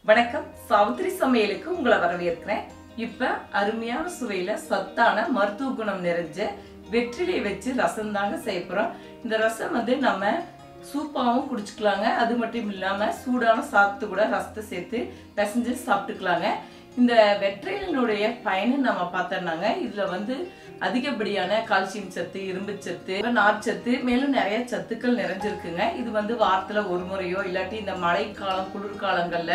வணக்கம், சாவித்ரி சமையலுக்கு உங்களை வரவேற்கிறேன். இப்ப அருமையான சுவையில சத்தான மருத்துவ குணம் நிறைஞ்ச வெற்றிலை வச்சு ரசம் தாங்க செய்ய போறோம். இந்த ரசம் நம்ம சூப்பாவும் குடிச்சுக்கலாங்க. அது மட்டும் இல்லாம சூடான சாப்பிட்டு கூட ரசத்தை சேர்த்து பிசைஞ்சு சாப்பிட்டுக்கலாங்க. இந்த வெற்றிலையினுடைய பயனை நம்ம பார்த்தோம்னாங்க, இதுல அதிகப்படியான கால்சியம் சத்து, இரும்பு சத்து, நார்ச்சத்து, மேலும் நிறைய சத்துக்கள் நிறைஞ்சிருக்குங்க. இது வாரத்துல ஒரு முறையோ இல்லாட்டி இந்த மழைக்காலம் குளிர்காலங்கள்ல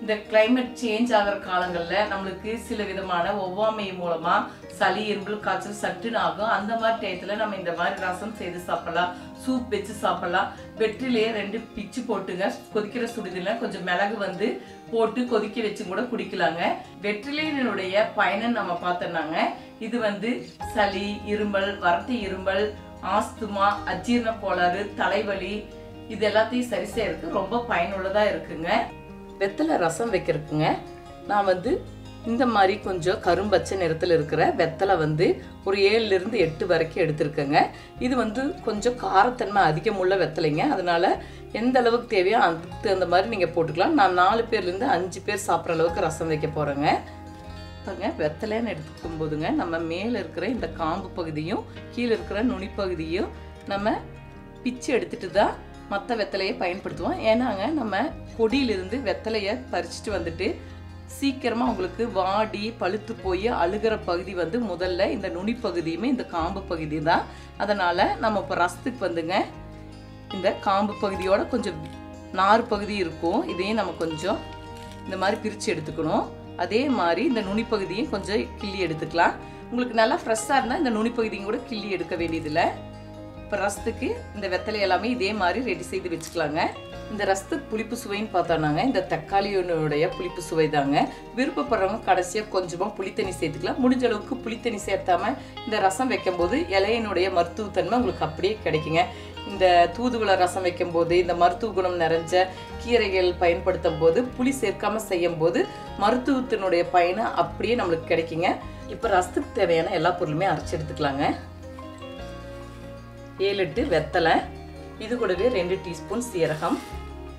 இந்த கிளைமேட் சேஞ்ச் ஆகிற காலங்கள்ல நம்மளுக்கு சில விதமான ஒவ்வாமை மூலமா சளி, இரும்பல், காய்ச்சல் சட்டுன்னு ஆகும். அந்த மாதிரி டயத்துல நம்ம இந்த மாதிரி ரசம் செய்து சாப்பிடலாம், சூப் வச்சு சாப்பிடலாம். வெற்றிலையே 2 பிச்சு போட்டுங்க, கொதிக்கிற சுடுதல கொஞ்சம் மிளகு போட்டு கொதிக்க வச்சு கூட குடிக்கலாங்க. வெற்றிலையினுடைய பயனை நம்ம பார்த்தோம்னாங்க, இது சளி, இரும்பல், வறட்டு இரும்பல், ஆஸ்துமா, அஜீரண கோளாறு, தலைவலி இது எல்லாத்தையும் சரி செய்யறதுக்கு ரொம்ப பயனுள்ளதா இருக்குங்க. வெத்தலை ரசம் வைக்கிறதுக்குங்க நான் இந்த மாதிரி கொஞ்சம் கரும்பச்சை நிறத்தில் இருக்கிற வெத்தலை ஒரு 7 இருந்து 8 வரைக்கும் எடுத்திருக்கேங்க. இது கொஞ்சம் காரத்தன்மை அதிகமுள்ள வெத்தலைங்க. அதனால எந்த அளவுக்கு தேவையோ அதுக்கு தகுந்த மாதிரி நீங்கள் போட்டுக்கலாம். நான் 4 பேர்லேருந்து 5 பேர் சாப்பிட்ற அளவுக்கு ரசம் வைக்க போகிறேங்க. வெத்தலைன்னு எடுத்துக்கும் போதுங்க நம்ம மேலே இருக்கிற இந்த காம்பு பகுதியும் கீழே இருக்கிற நுனி பகுதியும் நம்ம பிச்சு எடுத்துட்டு தான் மற்ற வெத்தலையை பயன்படுத்துவோம். ஏன்னாங்க நம்ம கொடியிலிருந்து வெத்தலையை பறிச்சுட்டு சீக்கிரமாக உங்களுக்கு வாடி பழுத்து போய் அழுகிற பகுதி முதல்ல இந்த நுனி பகுதியுமே இந்த காம்பு பகுதி தான். அதனால் நம்ம இப்போ ரசத்துக்கு இந்த காம்பு பகுதியோட கொஞ்சம் நார் பகுதி இருக்கும். இதையும் நம்ம கொஞ்சம் இந்த மாதிரி பிரித்து எடுத்துக்கணும். அதே மாதிரி இந்த நுனி பகுதியும் கொஞ்சம் கிள்ளி எடுத்துக்கலாம். உங்களுக்கு நல்லா ஃப்ரெஷ்ஷாக இருந்தால் இந்த நுனி பகுதியும் கூட கிள்ளி எடுக்க வேண்டியதில்லை. இப்போ ரசத்துக்கு இந்த வெத்தலை எல்லாமே இதே மாதிரி ரெடி செய்து வச்சுக்கலாங்க. இந்த ரசத்துக்கு புளிப்பு சுவைன்னு பார்த்தோம்னாங்க, இந்த தக்காளியோடைய புளிப்பு சுவை தாங்க. விருப்பப்படுறவங்க கடைசியாக கொஞ்சமாக புளித்தண்ணி சேர்த்துக்கலாம். முடிஞ்ச அளவுக்கு புளித்தண்ணி சேர்த்தாம இந்த ரசம் வைக்கும்போது இலையினுடைய மருத்துவத்தன்மை உங்களுக்கு அப்படியே கிடைக்குங்க. இந்த தூதுவளை ரசம் வைக்கும்போது, இந்த மருத்துவ குணம் நிறைஞ்ச கீரைகள் பயன்படுத்தும் போது புளி சேர்க்காம செய்யும் போது மருத்துவத்தினுடைய பயனை அப்படியே நம்மளுக்கு கிடைக்குங்க. இப்போ ரசத்துக்கு தேவையான எல்லா பொருளுமே அரைச்சி எடுத்துக்கலாங்க. 7-8 வெத்தலை, இது கூடவே 2 டீஸ்பூன் சீரகம்,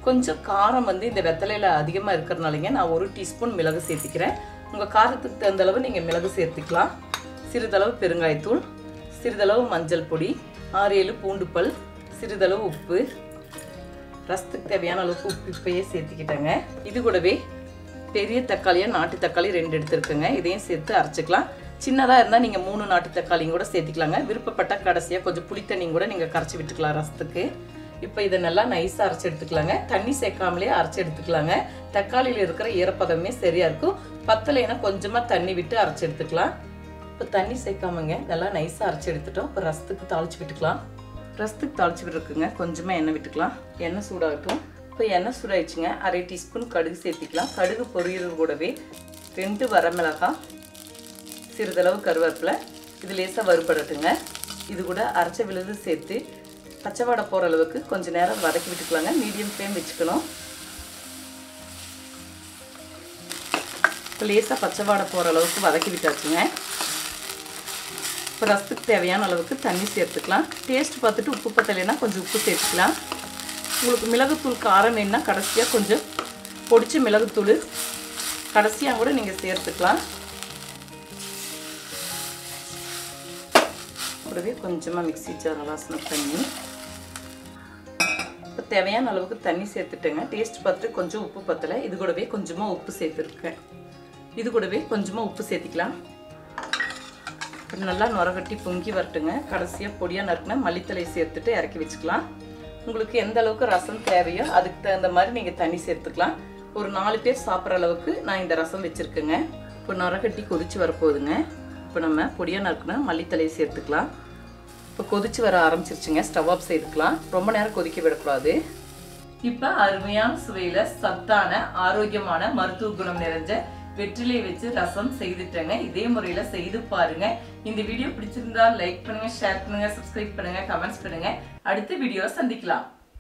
கொஞ்சம் காரம் இந்த வெத்தலையில் அதிகமாக இருக்கிறனாலங்க நான் 1 டீஸ்பூன் மிளகு சேர்த்துக்கிறேன். உங்கள் காரத்துக்கு தகுந்த அளவு நீங்கள் மிளகு சேர்த்துக்கலாம். சிறிதளவு பெருங்காயத்தூள், சிறிதளவு மஞ்சள் பொடி, 6-7 பூண்டு பல், சிறிதளவு உப்பு, ரசத்துக்கு தேவையான அளவுக்கு உப்பு இப்பயே சேர்த்துக்கிட்டேங்க. இது கூடவே பெரிய தக்காளியாக நாட்டு தக்காளி 2 எடுத்துருக்குங்க. இதையும் சேர்த்து அரைச்சிக்கலாம். சின்னதாக இருந்தால் நீங்கள் 3 நாட்டு தக்காளியும் கூட சேர்த்துக்கலாங்க. விருப்பப்பட்ட கடைசியாக கொஞ்சம் புளித்தண்ணியும் கூட நீங்கள் கரைச்சி விட்டுக்கலாம் ரசத்துக்கு. இப்போ இதை நல்லா நைஸாக அரைச்சி எடுத்துக்கலாங்க. தண்ணி சேர்க்காமலே அரைச்சி எடுத்துக்கலாங்க. தக்காளியில் இருக்கிற ஈரப்பதமே சரியாக இருக்கும். பத்தலைன்னா கொஞ்சமாக தண்ணி விட்டு அரைச்சி எடுத்துக்கலாம். இப்போ தண்ணி சேர்க்காமங்க நல்லா நைஸாக அரைச்சி எடுத்துட்டோம். இப்போ ரசத்துக்கு தாளித்து விட்டுக்கலாம். ரசத்துக்கு தாளித்து விட்டுருக்குங்க. கொஞ்சமாக எண்ணெய் விட்டுக்கலாம். எண்ணெய் சூடாகட்டும். இப்போ எண்ணெய் சூடாகிடுச்சுங்க. 1/2 டீஸ்பூன் கடுகு சேர்த்திக்கலாம். கடுகு பொரியறது கூடவே 2 வரமிளகாய், சிறிதளவு கருவேப்பிலை, இது லேசாக வறுபடட்டுங்க. இது கூட அரைச்ச விழுது சேர்த்து பச்சை வாடை போகிற அளவுக்கு கொஞ்சம் நேரம் வதக்கி விட்டுக்கலாங்க. மீடியம் ஃப்ளேம் வச்சுக்கணும். இப்போ லேசாக பச்சை வாடை போகிற அளவுக்கு வதக்கி விட்டாச்சுங்க. இப்போ ரசத்துக்கு தேவையான அளவுக்கு தண்ணி சேர்த்துக்கலாம். டேஸ்ட் பார்த்துட்டு உப்பு பத்தலைன்னா கொஞ்சம் உப்பு சேர்த்துக்கலாம். உங்களுக்கு மிளகுத்தூள் காரம் வேணுன்னா கடைசியாக கொஞ்சம் பொடிச்ச மிளகுத்தூள் கடைசியாக கூட நீங்கள் சேர்த்துக்கலாம். கூடவே கொஞ்சமாக மிக்ஸி ஜார் வாசனை பண்ணி இப்போ தேவையான அளவுக்கு தண்ணி சேர்த்துட்டேங்க. டேஸ்ட் பார்த்துட்டு கொஞ்சம் உப்பு பத்தலை. இது கூடவே கொஞ்சமாக உப்பு சேர்த்துருக்கேன். இது கூடவே கொஞ்சமாக உப்பு சேர்த்திக்கலாம். நல்லா நுரகட்டி பொங்கி வரட்டுங்க. கடைசியாக பொடியாக நறுக்குனா மல்லித்தலை சேர்த்துட்டு இறக்கி வச்சுக்கலாம். உங்களுக்கு எந்த அளவுக்கு ரசம் தேவையோ அதுக்கு தகுந்த மாதிரி நீங்கள் தண்ணி சேர்த்துக்கலாம். ஒரு 4 பேர் சாப்பிட்ற அளவுக்கு நான் இந்த ரசம் வச்சுருக்கேங்க. இப்போ நுரகட்டி கொதிச்சு வரப்போகுதுங்க. இப்போ நம்ம பொடியாக நறுக்குனா மல்லித்தலையை சேர்த்துக்கலாம். இப்போ கொதிச்சு வர ஆரம்பிச்சிருச்சுங்க. Stove off செய்துக்கலாம். ரொம்ப நேரம் கொதிக்க விடக்கூடாது. இப்போ அருமையான சுவையில் சத்தான ஆரோக்கியமான மருத்துவ குணம் நிறைஞ்ச வெற்றிலை வச்சு ரசம் செய்துட்டேங்க. இதே முறையில் செய்து பாருங்க. இந்த வீடியோ பிடிச்சிருந்தா லைக் பண்ணுங்க, ஷேர் பண்ணுங்க, சப்ஸ்கிரைப் பண்ணுங்க, கமெண்ட்ஸ் பண்ணுங்க. அடுத்த வீடியோவை சந்திக்கலாம்.